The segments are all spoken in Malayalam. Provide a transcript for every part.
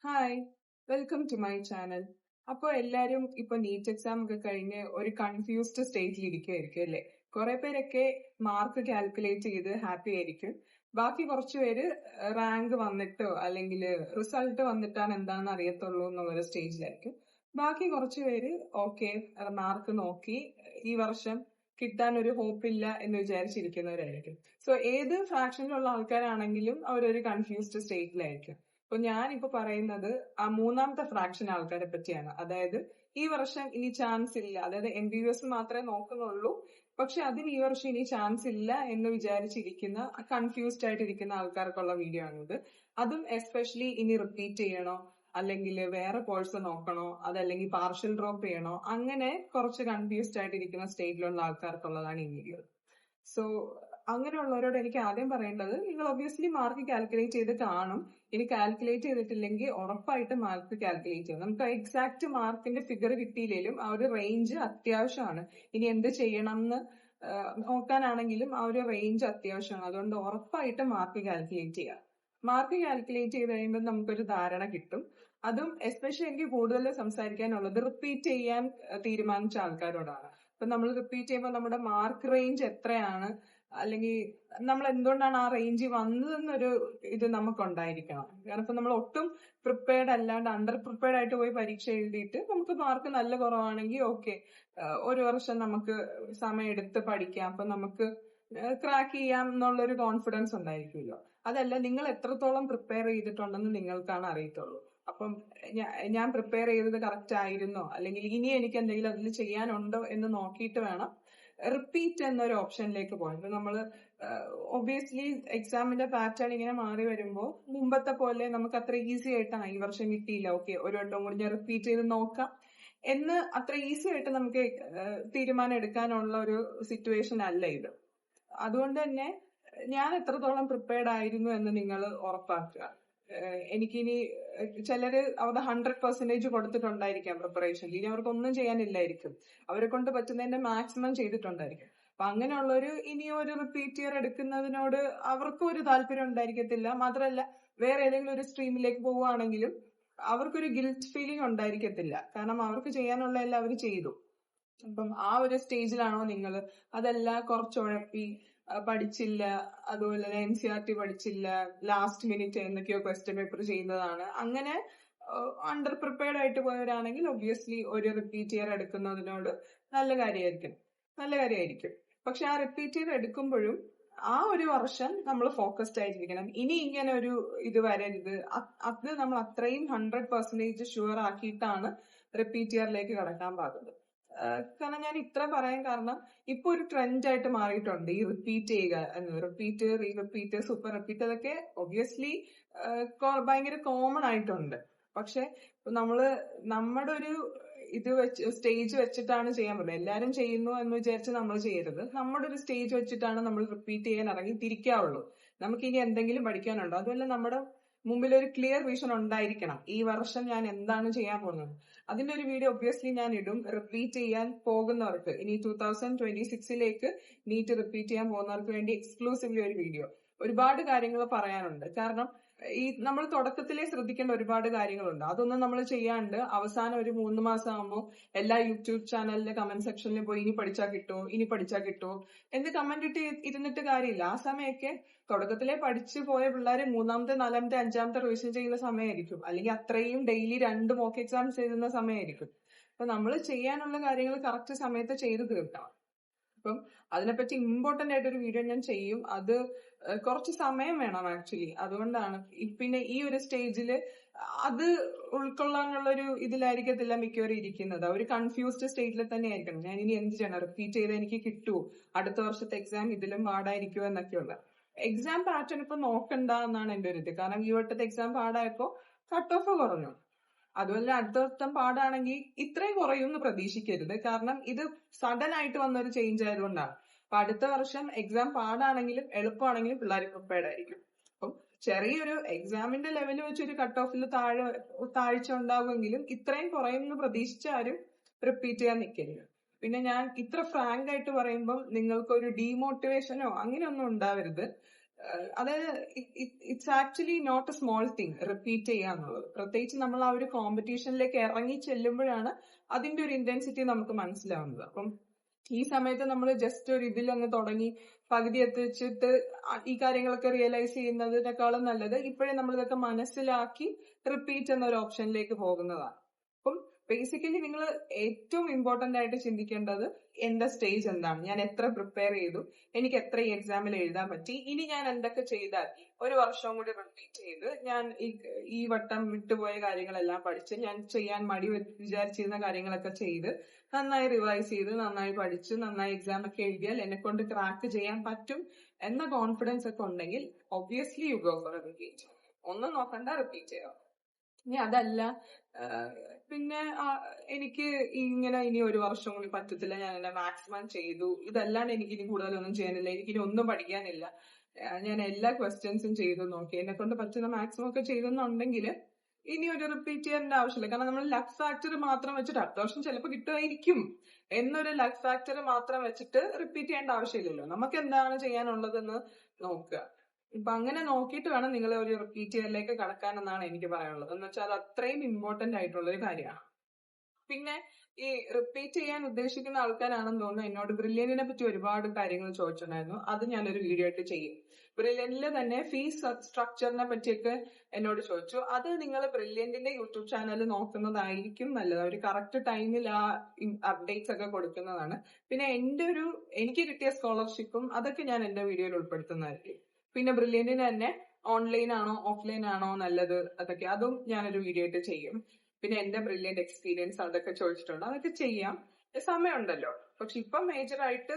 Hi, welcome to my channel. അപ്പോൾ എല്ലാരും ഇപ്പൊ നീറ്റ് എക്സാം ഒക്കെ കഴിഞ്ഞ് ഒരു കൺഫ്യൂസ്ഡ് സ്റ്റേജിൽ ഇരിക്കുമായിരിക്കും അല്ലേ? കുറെ പേരൊക്കെ മാർക്ക് കാൽക്കുലേറ്റ് ചെയ്ത് ഹാപ്പി ആയിരിക്കും. ബാക്കി കുറച്ച് പേര് റാങ്ക് വന്നിട്ടോ അല്ലെങ്കിൽ റിസൾട്ട് വന്നിട്ടാണ് എന്താണെന്ന് അറിയത്തുള്ളൂ എന്നുള്ളൊരു സ്റ്റേജിലായിരിക്കും. ബാക്കി കുറച്ച് പേര് ഓക്കെ, മാർക്ക് നോക്കി ഈ വർഷം കിട്ടാൻ ഒരു ഹോപ്പില്ല എന്ന് വിചാരിച്ചിരിക്കുന്നവരായിരിക്കും. സോ ഏത് ഫ്രാക്ഷനിലുള്ള ആൾക്കാരാണെങ്കിലും അവരൊരു കൺഫ്യൂസ്ഡ് സ്റ്റേറ്റിലായിരിക്കും. അപ്പൊ ഞാനിപ്പോ പറയുന്നത് ആ മൂന്നാമത്തെ ഫ്രാക്ഷൻ ആൾക്കാരെ പറ്റിയാണ്. അതായത് ഈ വർഷം ഇനി ചാൻസ് ഇല്ല, അതായത് MBBS മാത്രമേ നോക്കുന്നുള്ളൂ, പക്ഷെ അതിന് ഈ വർഷം ഇനി ചാൻസ് ഇല്ല എന്ന് വിചാരിച്ചിരിക്കുന്ന കൺഫ്യൂസ്ഡ് ആയിട്ടിരിക്കുന്ന ആൾക്കാർക്കുള്ള വീഡിയോ ആണിത്. അതും എസ്പെഷ്യലി ഇനി റിപ്പീറ്റ് ചെയ്യണോ അല്ലെങ്കിൽ വേറെ കോഴ്സ് നോക്കണോ അതല്ലെങ്കിൽ പാർഷ്യൽ ഡ്രോപ്പ് ചെയ്യണോ, അങ്ങനെ കുറച്ച് കൺഫ്യൂസ്ഡ് ആയിട്ടിരിക്കുന്ന സ്റ്റേജിലുള്ള ആൾക്കാർക്കുള്ളതാണ് ഈ വീഡിയോ. സോ അങ്ങനെയുള്ളവരോട് എനിക്ക് ആദ്യം പറയേണ്ടത്, നിങ്ങൾ ഒബ്വിയസ്ലി മാർക്ക് കാൽക്കുലേറ്റ് ചെയ്ത് കാണും. ഇനി കാൽക്കുലേറ്റ് ചെയ്തിട്ടില്ലെങ്കിൽ ഉറപ്പായിട്ട് മാർക്ക് കാൽക്കുലേറ്റ് ചെയ്യും. നമുക്ക് എക്സാക്ട് മാർക്കിന്റെ ഫിഗർ കിട്ടിയില്ലെങ്കിലും ആ ഒരു റേഞ്ച് അത്യാവശ്യമാണ്. ഇനി എന്ത് ചെയ്യണം എന്ന് നോക്കാനാണെങ്കിലും ആ ഒരു റേഞ്ച് അത്യാവശ്യമാണ്. അതുകൊണ്ട് ഉറപ്പായിട്ട് മാർക്ക് കാൽക്കുലേറ്റ് ചെയ്യുക. മാർക്ക് കാൽക്കുലേറ്റ് ചെയ്ത് കഴിയുമ്പോൾ നമുക്കൊരു ധാരണ കിട്ടും. അതും എസ്പെഷ്യലി എനിക്ക് കൂടുതൽ സംസാരിക്കാനുള്ളത് റിപ്പീറ്റ് ചെയ്യാൻ തീരുമാനിച്ച ആൾക്കാരോടാണ്. ഇപ്പൊ നമ്മൾ റിപ്പീറ്റ് ചെയ്യുമ്പോൾ നമ്മുടെ മാർക്ക് റേഞ്ച് എത്രയാണ്, അല്ലെങ്കിൽ നമ്മൾ എന്തുകൊണ്ടാണ് ആ റേഞ്ച് വന്നതെന്നൊരു ഇത് നമുക്കുണ്ടായിരിക്കണം. കാരണം ഇപ്പൊ നമ്മൾ ഒട്ടും പ്രിപ്പയർഡ് അല്ലാണ്ട് അണ്ടർ പ്രിപ്പയർഡ് ആയിട്ട് പോയി പരീക്ഷ എഴുതിയിട്ട് നമുക്ക് മാർക്ക് നല്ല കുറവാണെങ്കിൽ ഓക്കെ, ഒരു വർഷം നമുക്ക് സമയം എടുത്ത് പഠിക്കാം, അപ്പൊ നമുക്ക് ക്രാക്ക് ചെയ്യാം എന്നുള്ളൊരു കോൺഫിഡൻസ് ഉണ്ടായിരിക്കുമല്ലോ. അതല്ല, നിങ്ങൾ എത്രത്തോളം പ്രിപ്പയർ ചെയ്തിട്ടുണ്ടെന്ന് നിങ്ങൾക്കാണ് അറിയത്തുള്ളൂ. അപ്പം ഞാൻ പ്രിപ്പയർ ചെയ്തത് കറക്റ്റ് ആയിരുന്നോ, അല്ലെങ്കിൽ ഇനി എനിക്ക് എന്തെങ്കിലും അതിൽ ചെയ്യാനുണ്ടോ എന്ന് നോക്കിയിട്ട് വേണം റിപ്പീറ്റ് എന്നൊരു ഓപ്ഷനിലേക്ക് പോകാൻ. ഇപ്പൊ നമ്മള് ഒബ്വിയസ്ലി എക്സാമിന്റെ പാറ്റേൺ ഇങ്ങനെ മാറി വരുമ്പോൾ മുമ്പത്തെ പോലെ നമുക്ക് അത്ര ഈസി ആയിട്ടാണ് ഈ വർഷം കിട്ടിയില്ല, ഓക്കെ ഒരു വട്ടം കൂടി ഞാൻ റിപ്പീറ്റ് ചെയ്ത് നോക്കാം എന്ന് അത്ര ഈസി ആയിട്ട് നമുക്ക് തീരുമാനം എടുക്കാനുള്ള ഒരു സിറ്റുവേഷൻ അല്ല ഇത്. അതുകൊണ്ട് തന്നെ ഞാൻ എത്രത്തോളം പ്രിപ്പയർഡ് ആയിരുന്നു എന്ന് നിങ്ങൾ ഉറപ്പാക്കുക. എനിക്കിനി ചിലര് അവരുടെ 100% കൊടുത്തിട്ടുണ്ടായിരിക്കാം പ്രിപ്പറേഷനിൽ, ഇനി അവർക്കൊന്നും ചെയ്യാനില്ലായിരിക്കും, അവരെ കൊണ്ട് പറ്റുന്നതിന്റെ മാക്സിമം ചെയ്തിട്ടുണ്ടായിരിക്കും. അപ്പൊ അങ്ങനെയുള്ളൊരു ഇനി ഒരു റിപ്പീറ്റ് ഇയർ എടുക്കുന്നതിനോട് അവർക്കും ഒരു താല്പര്യം ഉണ്ടായിരിക്കത്തില്ല. മാത്രമല്ല, വേറെ ഏതെങ്കിലും ഒരു സ്ട്രീമിലേക്ക് പോവുകയാണെങ്കിലും അവർക്കൊരു ഗിൽറ്റ് ഫീലിംഗ് ഉണ്ടായിരിക്കത്തില്ല, കാരണം അവർക്ക് ചെയ്യാനുള്ള എല്ലാം അവർ ചെയ്തു. അപ്പം ആ ഒരു സ്റ്റേജിലാണോ നിങ്ങൾ? അതല്ല, കുറച്ചുഴപ്പി പഠിച്ചില്ല, അതുപോലെ NCERT പഠിച്ചില്ല, ലാസ്റ്റ് മിനിറ്റ് എന്തൊക്കെയോ ക്വസ്റ്റ്യൻ പേപ്പർ ചെയ്യുന്നതാണ്, അങ്ങനെ അണ്ടർ പ്രിപ്പയർഡ് ആയിട്ട് പോയവരാണെങ്കിൽ ഒബ്വിയസ്ലി ഒരു റിപ്പീറ്റ് ഇയർ എടുക്കുന്നതിനോട് നല്ല കാര്യമായിരിക്കും. പക്ഷെ ആ റിപ്പീറ്റ് ഇയർ എടുക്കുമ്പോഴും ആ ഒരു വർഷം നമ്മൾ ഫോക്കസ്ഡ് ആയിട്ടിരിക്കണം. ഇനി ഇങ്ങനെ ഒരു ഇത് വരരുത്, അത് നമ്മൾ അത്രയും 100% ഷുവർ ആക്കിയിട്ടാണ് റിപ്പീറ്റ് ഇയറിലേക്ക് കടക്കാൻ പാകുന്നത്. കാരണം ഞാൻ ഇത്ര പറയാൻ കാരണം, ഇപ്പൊ ഒരു ട്രെൻഡ് ആയിട്ട് മാറിയിട്ടുണ്ട് ഈ റിപ്പീറ്റ് ചെയ്യുക, repeat, re repeat, super repeat, അതൊക്കെ ഒബ്വിയസ്ലി ഭയങ്കര കോമൺ ആയിട്ടുണ്ട്. പക്ഷെ നമ്മള് നമ്മുടെ ഒരു ഇത് സ്റ്റേജ് വെച്ചിട്ടാണ് ചെയ്യാൻ പറ്റുന്നത്. എല്ലാരും ചെയ്യുന്നു എന്ന് വിചാരിച്ച് നമ്മൾ ചെയ്യരുത്. നമ്മുടെ ഒരു സ്റ്റേജ് വെച്ചിട്ടാണ് നമ്മൾ റിപ്പീറ്റ് ചെയ്യാൻ ഇറങ്ങി തിരിക്കാവുള്ളൂ. നമുക്ക് ഇനി എന്തെങ്കിലും പഠിക്കാനുണ്ടോ, അതുമല്ല നമ്മുടെ മുമ്പിൽ ഒരു ക്ലിയർ വിഷൻ ഉണ്ടായിരിക്കണം, ഈ വർഷം ഞാൻ എന്താണ് ചെയ്യാൻ പോകുന്നത്. അതിന്റെ ഒരു വീഡിയോ ഒബ്വിയസ്ലി ഞാൻ ഇടും. റിപ്പീറ്റ് ചെയ്യാൻ പോകുന്നവർക്ക്, ഇനി 2026 നീറ്റ് റിപ്പീറ്റ് ചെയ്യാൻ പോകുന്നവർക്ക് വേണ്ടി എക്സ്ക്ലൂസീവ്ലി ഒരു വീഡിയോ. ഒരുപാട് കാര്യങ്ങൾ പറയാനുണ്ട്. കാരണം ഈ നമ്മൾ തുടക്കത്തിലേ ശ്രദ്ധിക്കേണ്ട ഒരുപാട് കാര്യങ്ങളുണ്ട്. അതൊന്നും നമ്മൾ ചെയ്യാണ്ട് അവസാനം ഒരു 3 മാസം ആകുമ്പോൾ എല്ലാ യൂട്യൂബ് ചാനലിലെ കമന്റ് സെക്ഷനിൽ പോയി ഇനി പഠിച്ചാൽ കിട്ടുമോ എന്ന് കമന്റ് ഇട്ട് ഇരുന്നിട്ട് കാര്യമില്ല. ആ സമയമൊക്കെ തുടക്കത്തിലെ പഠിച്ചു പോയ പിള്ളേര് 3ാമത്തെ 4ാമത്തെ 5ാമത്തെ റിവിഷൻ ചെയ്യുന്ന സമയമായിരിക്കും, അല്ലെങ്കിൽ അത്രയും ഡെയിലി 2 മോക്ക് എക്സാംസ് എഴുതുന്ന സമയമായിരിക്കും. അപ്പൊ നമ്മൾ ചെയ്യാനുള്ള കാര്യങ്ങൾ കറക്റ്റ് സമയത്ത് ചെയ്തു തീർക്കണം. അപ്പം അതിനെപ്പറ്റി ഇമ്പോർട്ടന്റ് ആയിട്ടൊരു വീഡിയോ ഞാൻ ചെയ്യും. അത് കുറച്ച് സമയം വേണം ആക്ച്വലി. അതുകൊണ്ടാണ് പിന്നെ ഈ ഒരു സ്റ്റേജില് അത് ഉൾക്കൊള്ളാനുള്ളൊരു ഇതിലായിരിക്കത്തില്ല മിക്കവരും ഇരിക്കുന്നത്. ഒരു കൺഫ്യൂസ്ഡ് സ്റ്റേറ്റിൽ തന്നെ ആയിരിക്കണം. ഞാൻ ഇനി എന്ത് ചെയ്യണം, റിപ്പീറ്റ് ചെയ്ത് എനിക്ക് കിട്ടുമോ, അടുത്ത വർഷത്തെ എക്സാം ഇതിലും പാടായിരിക്കുമോ എന്നൊക്കെയുള്ള എക്സാം പാറ്റേൺ ഇപ്പൊ നോക്കണ്ട എന്നാണ് എന്റെ ഒരു ഇത്. കാരണം ഈ വട്ടത്തെ എക്സാം പാടായപ്പോ കട്ട് ഓഫ് കുറഞ്ഞു. അതുപോലെ അടുത്ത വട്ടം പാടാണെങ്കിൽ ഇത്രയും കുറയും എന്ന് പ്രതീക്ഷിക്കരുത്. കാരണം ഇത് സഡൻ ആയിട്ട് വന്ന ഒരു ചേഞ്ച് ആയതുകൊണ്ടാണ്. അപ്പൊ അടുത്ത വർഷം എക്സാം പാടാണെങ്കിലും എളുപ്പമാണെങ്കിലും പിള്ളേർ പ്രിപ്പയർഡ് ആയിരിക്കും. അപ്പം ചെറിയൊരു എക്സാമിന്റെ ലെവൽ വെച്ചൊരു കട്ട് ഓഫിൽ താഴ്ച ഉണ്ടാകുമെങ്കിലും ഇത്രയും കുറയുമെന്ന് പ്രതീക്ഷിച്ചാരും റിപ്പീറ്റ് ചെയ്യാൻ നിൽക്കരുത്. പിന്നെ ഞാൻ ഇത്ര ഫ്രാങ്ക് ആയിട്ട് പറയുമ്പോൾ നിങ്ങൾക്കൊരു ഡീമോട്ടിവേഷനോ അങ്ങനെയൊന്നും ഉണ്ടാവരുത്. അതായത് it's actually not a small thing repeat ചെയ്യാന്നുള്ളത്. പ്രത്യേകിച്ച് നമ്മൾ ആ ഒരു കോമ്പറ്റീഷനിലേക്ക് ഇറങ്ങി ചെല്ലുമ്പോഴാണ് അതിന്റെ ഒരു ഇന്റൻസിറ്റി നമുക്ക് മനസ്സിലാവുന്നത്. അപ്പം ഈ സമയത്ത് നമ്മൾ ജസ്റ്റ് ഒരു ഇതിൽ അങ്ങ് തുടങ്ങി പകുതി എത്തിച്ചിട്ട് ഈ കാര്യങ്ങളൊക്കെ റിയലൈസ് ചെയ്യുന്നതിനേക്കാളും നല്ലത് ഇപ്പോഴേ നമ്മൾ ഇതൊക്കെ മനസ്സിലാക്കി റിപ്പീറ്റ് എന്ന ഒരു ഓപ്ഷനിലേക്ക് പോകുന്നതാണ്. അപ്പം ബേസിക്കലി നിങ്ങൾ ഏറ്റവും ഇമ്പോർട്ടന്റ് ആയിട്ട് ചിന്തിക്കേണ്ടത് എന്റെ സ്റ്റേജ് എന്താണ്, ഞാൻ എത്ര പ്രിപ്പയർ ചെയ്തു, എനിക്ക് എത്ര ഈ എക്സാമിൽ എഴുതാൻ പറ്റി, ഇനി ഞാൻ എന്തൊക്കെ ചെയ്താൽ ഒരു വർഷവും കൂടി റിപ്പീറ്റ് ചെയ്ത് ഞാൻ ഈ വട്ടം വിട്ടുപോയ കാര്യങ്ങളെല്ലാം പഠിച്ച് ഞാൻ ചെയ്യാൻ മടി വിചാരിച്ചിരുന്ന കാര്യങ്ങളൊക്കെ ചെയ്ത് നന്നായി റിവൈസ് ചെയ്ത് നന്നായി പഠിച്ച് നന്നായി എക്സാം ഒക്കെ എഴുതിയാൽ എന്നെ കൊണ്ട് ക്രാക്ക് ചെയ്യാൻ പറ്റും എന്ന കോൺഫിഡൻസ് ഒക്കെ ഉണ്ടെങ്കിൽ obviously you go for repeat. ഒന്നും നോക്കണ്ട, റിപ്പീറ്റ് ചെയ്യാം. ഇനി അതല്ല പിന്നെ എനിക്ക് ഇങ്ങനെ ഇനി ഒരു വർഷം കൂടി പറ്റത്തില്ല, ഞാൻ എന്നെ മാക്സിമം ചെയ്തു, ഇതല്ലാണ്ട് എനിക്ക് ഇനി കൂടുതലൊന്നും ചെയ്യാനില്ല, എനിക്കിനി ഒന്നും പഠിക്കാനില്ല, ഞാൻ എല്ലാ ക്വസ്റ്റ്യൻസും ചെയ്തു നോക്കി, എന്നെ കൊണ്ട് പറ്റുന്ന മാക്സിമം ഒക്കെ ചെയ്തെന്നുണ്ടെങ്കിൽ ഇനി ഒരു റിപ്പീറ്റ് ചെയ്യേണ്ട ആവശ്യമില്ല. കാരണം നമ്മൾ ലക്ക് ഫാക്ടർ മാത്രം വെച്ചിട്ട് അടുത്ത വർഷം ചിലപ്പോൾ കിട്ടുമായിരിക്കും എന്നൊരു ലക്ക് ഫാക്ടർ മാത്രം വെച്ചിട്ട് റിപ്പീറ്റ് ചെയ്യേണ്ട ആവശ്യമില്ലല്ലോ. നമുക്ക് എന്താണ് ചെയ്യാനുള്ളതെന്ന് നോക്കുക. ഇപ്പൊ അങ്ങനെ നോക്കിയിട്ട് വേണം നിങ്ങൾ ഒരു റിപ്പീറ്റ് ചെയ്യലിലേക്ക് കടക്കാൻ എന്നാണ് എനിക്ക് പറയാനുള്ളത്. എന്ന് വെച്ചാൽ അത് അത്രയും ഇമ്പോർട്ടന്റ് ആയിട്ടുള്ള ഒരു കാര്യമാണ്. പിന്നെ ഈ റിപ്പീറ്റ് ചെയ്യാൻ ഉദ്ദേശിക്കുന്ന ആൾക്കാരാണെന്ന് തോന്നുന്നു എന്നോട് ബ്രില്യന്റിനെ പറ്റി ഒരുപാട് കാര്യങ്ങൾ ചോദിച്ചിട്ടുണ്ടായിരുന്നു. അത് ഞാനൊരു വീഡിയോ ആയിട്ട് ചെയ്യും. ബ്രില്യന്റിൽ തന്നെ ഫീസ് സ്ട്രക്ചറിനെ പറ്റിയൊക്കെ എന്നോട് ചോദിച്ചു. അത് നിങ്ങൾ ബ്രില്യന്റിന്റെ യൂട്യൂബ് ചാനൽ നോക്കുന്നതായിരിക്കും നല്ലത്. അവർ കറക്റ്റ് ടൈമിൽ ആ അപ്ഡേറ്റ്സ് ഒക്കെ കൊടുക്കുന്നതാണ്. പിന്നെ എനിക്ക് കിട്ടിയ സ്കോളർഷിപ്പും അതൊക്കെ ഞാൻ എന്റെ വീഡിയോയിൽ ഉൾപ്പെടുത്തുന്നതായിരിക്കും. പിന്നെ ബ്രില്യന്റിന് തന്നെ ഓൺലൈൻ ആണോ ഓഫ്ലൈൻ ആണോ നല്ലത്, അതും ഞാനൊരു വീഡിയോ ആയിട്ട് ചെയ്യും. പിന്നെ എന്റെ ബ്രില്യന്റ് എക്സ്പീരിയൻസ് അതൊക്കെ ചോദിച്ചിട്ടുണ്ട്, അതൊക്കെ ചെയ്യാം, സമയമുണ്ടല്ലോ. പക്ഷെ ഇപ്പൊ മേജർ ആയിട്ട്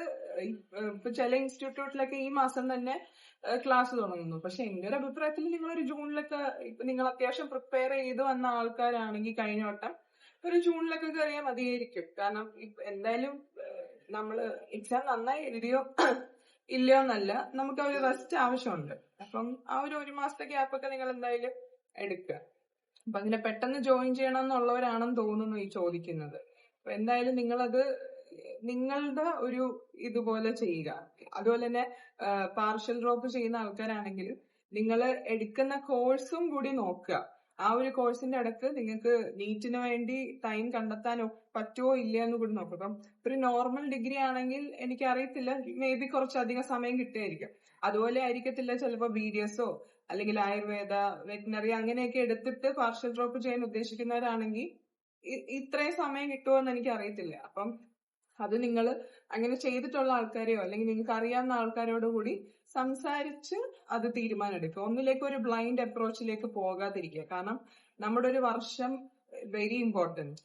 ഇപ്പൊ ചില ഇൻസ്റ്റിറ്റ്യൂട്ടിലൊക്കെ ഈ മാസം തന്നെ ക്ലാസ് തുടങ്ങുന്നു. പക്ഷെ എന്റെ ഒരു അഭിപ്രായത്തിൽ നിങ്ങളൊരു ജൂണിലൊക്കെ നിങ്ങൾ അത്യാവശ്യം പ്രിപ്പയർ ചെയ്ത് വന്ന ആൾക്കാരാണെങ്കിൽ കഴിഞ്ഞ വട്ടം ഒരു ജൂണിലൊക്കെ കയറിയാൽ മതിയായിരിക്കും. കാരണം എന്തായാലും നമ്മള് എക്സാം നന്നായി എഴുതിയോ ഇല്ലയോ എന്നല്ല, നമുക്ക് ഒരു റെസ്റ്റ് ആവശ്യമുണ്ട്. അപ്പം ആ ഒരു മാസത്തെ ഗ്യാപ്പൊക്കെ നിങ്ങൾ എന്തായാലും എടുക്കുക. അപ്പൊ അങ്ങനെ പെട്ടെന്ന് ജോയിൻ ചെയ്യണം എന്നുള്ളവരാണെന്ന് തോന്നുന്നു ഈ ചോദിക്കുന്നത്. അപ്പൊ എന്തായാലും നിങ്ങളത് നിങ്ങളുടെ ഒരു ഇതുപോലെ ചെയ്യുക. അതുപോലെ തന്നെ പാർഷ്യൽ ഡ്രോപ്പ് ചെയ്യുന്ന ആൾക്കാരാണെങ്കിൽ നിങ്ങൾ എടുക്കുന്ന കോഴ്സും കൂടി നോക്കുക. ആ ഒരു കോഴ്സിന്റെ ഇടക്ക് നിങ്ങൾക്ക് നീറ്റിന് വേണ്ടി ടൈം കണ്ടെത്താൻ പറ്റുമോ ഇല്ലയോ എന്ന് കൂടി നോക്കുക. അപ്പം ഒരു നോർമൽ ഡിഗ്രി ആണെങ്കിൽ എനിക്ക് അറിയത്തില്ല, മേ ബി കുറച്ചധികം സമയം കിട്ടുമായിരിക്കും. അതുപോലെ ആയിരിക്കത്തില്ല ചിലപ്പോൾ BDSO അല്ലെങ്കിൽ ആയുർവേദ, വെറ്റിനറി അങ്ങനെയൊക്കെ എടുത്തിട്ട് പാർഷ്യൽ ഡ്രോപ്പ് ചെയ്യാൻ ഉദ്ദേശിക്കുന്നവരാണെങ്കിൽ ഇത്രയും സമയം കിട്ടുമോ എന്ന് എനിക്ക് അറിയത്തില്ല. അപ്പം അത് നിങ്ങൾ അങ്ങനെ ചെയ്തിട്ടുള്ള ആൾക്കാരെയോ അല്ലെങ്കിൽ നിങ്ങൾക്ക് അറിയാവുന്ന ആൾക്കാരോട് കൂടി സംസാരിച്ച് അത് തീരുമാനം എടുക്കുക. ഒന്നിലേക്ക് ഒരു ബ്ലൈൻഡ് അപ്രോച്ചിലേക്ക് പോകാതിരിക്കുക. കാരണം നമ്മുടെ ഒരു വർഷം വെരി ഇമ്പോർട്ടന്റ്.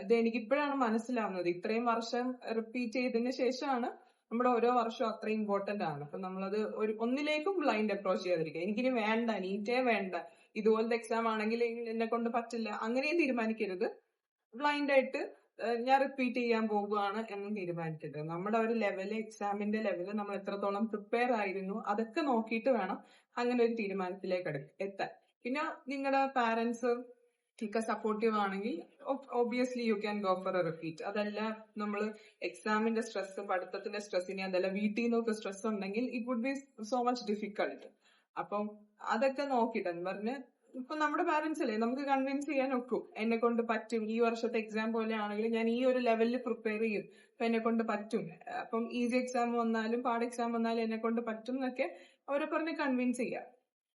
ഇത് എനിക്കിപ്പോഴാണ് മനസ്സിലാവുന്നത്. ഇത്രയും വർഷം റിപ്പീറ്റ് ചെയ്തതിന് ശേഷമാണ് നമ്മുടെ ഓരോ വർഷവും അത്ര ഇമ്പോർട്ടന്റ് ആണ്. അപ്പൊ നമ്മളത് ഒന്നിലേക്കും ബ്ലൈൻഡ് അപ്രോച്ച് ചെയ്യാതിരിക്കുക. എനിക്കിനി വേണ്ട, നീറ്റേ വേണ്ട, ഇതുപോലത്തെ എക്സാം ആണെങ്കിൽ എന്നെ കൊണ്ട് പറ്റില്ല, അങ്ങനെയും തീരുമാനിക്കരുത്. ബ്ലൈൻഡ് ആയിട്ട് ഞാൻ റിപ്പീറ്റ് ചെയ്യാൻ പോകുകയാണ് എന്നും തീരുമാനിക്കരുത്. നമ്മുടെ ഒരു ലെവല്, എക്സാമിന്റെ ലെവല് നമ്മൾ എത്രത്തോളം പ്രിപ്പയർ ആയിരുന്നു അതൊക്കെ നോക്കിയിട്ട് വേണം അങ്ങനെ ഒരു തീരുമാനത്തിലേക്ക് എത്താൻ. പിന്നെ നിങ്ങളുടെ പാരന്റ്സ് ഒക്കെ സപ്പോർട്ടീവ് ആണെങ്കിൽ obviously you can go for A repeat. അതല്ല നമ്മൾ എക്സാമിന്റെ സ്ട്രെസ്, പഠിത്തത്തിന്റെ സ്ട്രെസ്, ഇനി അതല്ല വീട്ടിൽ നിന്നൊക്കെ സ്ട്രെസ് ഉണ്ടെങ്കിൽ it would be so much difficult. അപ്പം അതൊക്കെ നോക്കിയിട്ട് പറഞ്ഞ് ഇപ്പൊ നമ്മുടെ പാരന്റ്സ് അല്ലേ, നമുക്ക് കൺവിൻസ് ചെയ്യാൻ ഒക്കും, എന്നെ കൊണ്ട് പറ്റും, ഈ വർഷത്തെ എക്സാം പോലെ ആണെങ്കിൽ ഞാൻ ഈ ഒരു ലെവലിൽ പ്രിപ്പയർ ചെയ്യും, അപ്പൊ എന്നെ കൊണ്ട് പറ്റും, അപ്പം ഈസി എക്സാം വന്നാലും പാട് എക്സാം വന്നാലും എന്നെ കൊണ്ട് പറ്റും എന്നൊക്കെ അവരെ പറഞ്ഞ് കൺവിൻസ് ചെയ്യാം.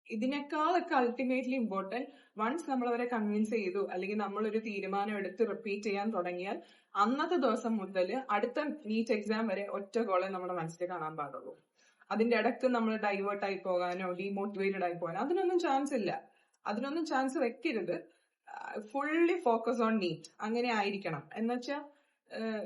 ഇതിനേക്കാളൊക്കെ അൾട്ടിമേറ്റ്ലി ഇമ്പോർട്ടന്റ്, വൺസ് നമ്മൾ അവരെ കൺവിൻസ് ചെയ്തു അല്ലെങ്കിൽ നമ്മളൊരു തീരുമാനം എടുത്ത് റിപ്പീറ്റ് ചെയ്യാൻ തുടങ്ങിയാൽ അന്നത്തെ ദിവസം മുതൽ അടുത്ത നീറ്റ് എക്സാം വരെ ഒറ്റ ഗോളെ നമ്മുടെ മനസ്സിൽ കാണാൻ പാടുള്ളൂ. അതിന്റെ ഇടയ്ക്ക് നമ്മൾ ഡൈവേർട്ട് ആയി പോകാനോ ഡീമോട്ടിവേറ്റഡ് ആയി പോകാനോ അതിനൊന്നും ചാൻസ് ഇല്ല. അതിനൊന്നും ചാൻസ് വെക്കരുത്. ഫുള്ളി ഫോക്കസ് ഓൺ നീറ്റ് അങ്ങനെ ആയിരിക്കണം. എന്നുവെച്ചാൽ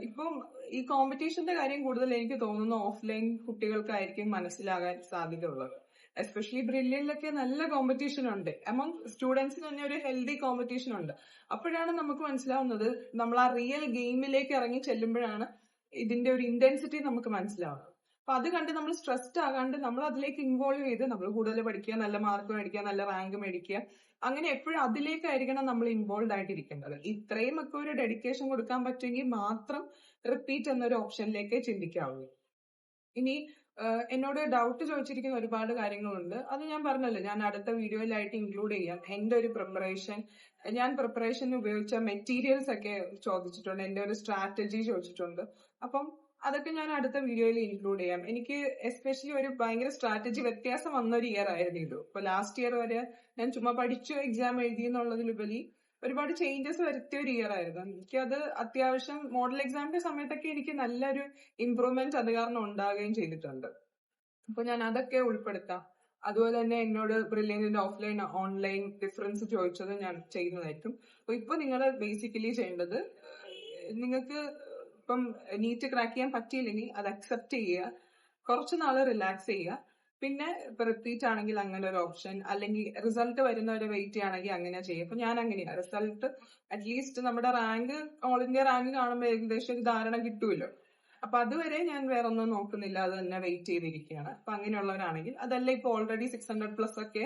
ഇപ്പം ഈ കോമ്പറ്റീഷന്റെ കാര്യം കൂടുതൽ എനിക്ക് തോന്നുന്നു ഓഫ്ലൈൻ കുട്ടികൾക്കായിരിക്കും മനസ്സിലാകാൻ സാധ്യതയുള്ളത്. എസ്പെഷ്യലി ബ്രില്യനിലൊക്കെ നല്ല കോമ്പറ്റീഷൻ ഉണ്ട്, എമംഗ് സ്റ്റുഡൻസിന് തന്നെ ഒരു ഹെൽത്തി കോമ്പറ്റീഷൻ ഉണ്ട്. അപ്പോഴാണ് നമുക്ക് മനസ്സിലാവുന്നത്, നമ്മൾ ആ റിയൽ ഗെയിമിലേക്ക് ഇറങ്ങി ചെല്ലുമ്പോഴാണ് ഇതിന്റെ ഒരു ഇന്റൻസിറ്റി നമുക്ക് മനസ്സിലാവുന്നത്. അപ്പൊ അത് കണ്ട് നമ്മൾ സ്ട്രെസ്ഡ് ആകാണ്ട് നമ്മൾ അതിലേക്ക് ഇൻവോൾവ് ചെയ്ത് നമ്മൾ കൂടുതൽ പഠിക്കുക, നല്ല മാർക്ക് മേടിക്കുക, നല്ല റാങ്ക് മേടിക്കുക, അങ്ങനെ എപ്പോഴും അതിലേക്കായിരിക്കണം നമ്മൾ ഇൻവോൾവ് ആയിട്ടിരിക്കേണ്ടത്. ഇത്രയും ഒക്കെ ഒരു ഡെഡിക്കേഷൻ കൊടുക്കാൻ പറ്റുമെങ്കിൽ മാത്രം റിപ്പീറ്റ് എന്നൊരു ഓപ്ഷനിലേക്ക് ചിന്തിക്കാവുള്ളൂ. ഇനി എന്നോട് ഡൗട്ട് ചോദിച്ചിരിക്കുന്ന ഒരുപാട് കാര്യങ്ങളുണ്ട്. അത് ഞാൻ പറഞ്ഞല്ലോ, ഞാൻ അടുത്ത വീഡിയോയിലായിട്ട് ഇൻക്ലൂഡ് ചെയ്യാം. എന്റെ ഒരു പ്രിപ്പറേഷൻ, ഞാൻ പ്രിപ്പറേഷന് ഉപയോഗിച്ച മെറ്റീരിയൽസ് ഒക്കെ ചോദിച്ചിട്ടുണ്ട്, എന്റെ ഒരു സ്ട്രാറ്റജി ചോദിച്ചിട്ടുണ്ട്. അപ്പം അതൊക്കെ ഞാൻ അടുത്ത വീഡിയോയിൽ ഇൻക്ലൂഡ് ചെയ്യാം. എനിക്ക് എസ്പെഷ്യലി ഒരു ഭയങ്കര സ്ട്രാറ്റജി വ്യത്യാസം വന്നൊരു ഇയർ ആയിരുന്നു ഇത്. ഇപ്പൊ ലാസ്റ്റ് ഇയർ വരെ ഞാൻ ചുമ്മാ പഠിച്ചു എക്സാം എഴുതി എന്നുള്ളതിലുപരി ഒരുപാട് ചേഞ്ചസ് വരുത്തിയ ഒരു ഇയർ ആയിരുന്നു. എനിക്കത് അത്യാവശ്യം മോഡൽ എക്സാമിന്റെ സമയത്തൊക്കെ എനിക്ക് നല്ലൊരു ഇമ്പ്രൂവ്മെന്റ് അത് കാരണം ഉണ്ടാകുകയും ചെയ്തിട്ടുണ്ട്. അപ്പൊ ഞാൻ അതൊക്കെ ഉൾപ്പെടുത്താം. അതുപോലെ തന്നെ എന്നോട് ബ്രില്യന്റിന്റെ ഓഫ്ലൈൻ ഓൺലൈൻ ഡിഫറൻസ് ചോദിച്ചത് ഞാൻ ചെയ്യുന്നതായിരിക്കും. അപ്പൊ ഇപ്പൊ നിങ്ങൾ ബേസിക്കലി ചെയ്യേണ്ടത്, നിങ്ങൾക്ക് ഇപ്പം നീറ്റ് ക്രാക്ക് ചെയ്യാൻ പറ്റിയില്ലെങ്കിൽ അത് അക്സെപ്റ്റ് ചെയ്യുക, കുറച്ചു നാള് റിലാക്സ് ചെയ്യുക. പിന്നെ ഇപ്പൊ റിപ്പീറ്റ് ആണെങ്കിൽ അങ്ങനെ ഒരു ഓപ്ഷൻ, അല്ലെങ്കിൽ റിസൾട്ട് വരുന്നവരെ വെയിറ്റ് ചെയ്യുകയാണെങ്കിൽ അങ്ങനെ ചെയ്യും. അപ്പൊ ഞാൻ അങ്ങനെയാ, റിസൾട്ട് അറ്റ്ലീസ്റ്റ് നമ്മുടെ റാങ്ക്, ഓൾ ഇന്ത്യ റാങ്ക് കാണുമ്പോൾ ഏകദേശം ഒരു ധാരണ കിട്ടുമല്ലോ. അപ്പൊ അതുവരെ ഞാൻ വേറെ ഒന്നും നോക്കുന്നില്ല, അത് തന്നെ വെയിറ്റ് ചെയ്തിരിക്കുകയാണ്. അപ്പൊ അങ്ങനെയുള്ളവരാണെങ്കിൽ, അതല്ല ഇപ്പൊ ഓൾറെഡി 600+ ഒക്കെ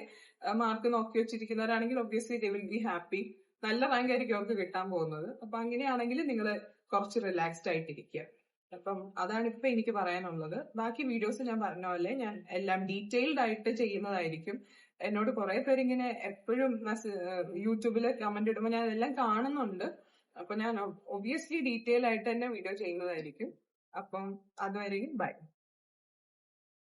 മാർക്ക് നോക്കി വെച്ചിരിക്കുന്നവരാണെങ്കിൽ obviously they will be happy. നല്ല റാങ്ക് ആയിരിക്കും അവർക്ക് കിട്ടാൻ പോകുന്നത്. അപ്പൊ അങ്ങനെയാണെങ്കിൽ നിങ്ങൾ കുറച്ച് റിലാക്സ്ഡ് ആയിട്ടിരിക്കുക. അപ്പം അതാണ് ഇപ്പൊ എനിക്ക് പറയാനുള്ളത്. ബാക്കി വീഡിയോസ് ഞാൻ പറഞ്ഞ പോലെ ഞാൻ എല്ലാം ഡീറ്റെയിൽഡ് ആയിട്ട് ചെയ്യുന്നതായിരിക്കും. എന്നോട് കുറെ പേര് ഇങ്ങനെ എപ്പോഴും യൂട്യൂബിൽ കമന്റ് ഇടുമ്പോൾ ഞാൻ എല്ലാം കാണുന്നുണ്ട്. അപ്പൊ ഞാൻ ഒബ്വിയസ്ലി ഡീറ്റെയിൽ ആയിട്ട് തന്നെ വീഡിയോ ചെയ്യുന്നതായിരിക്കും. അപ്പം അതുവരെയും ബൈ.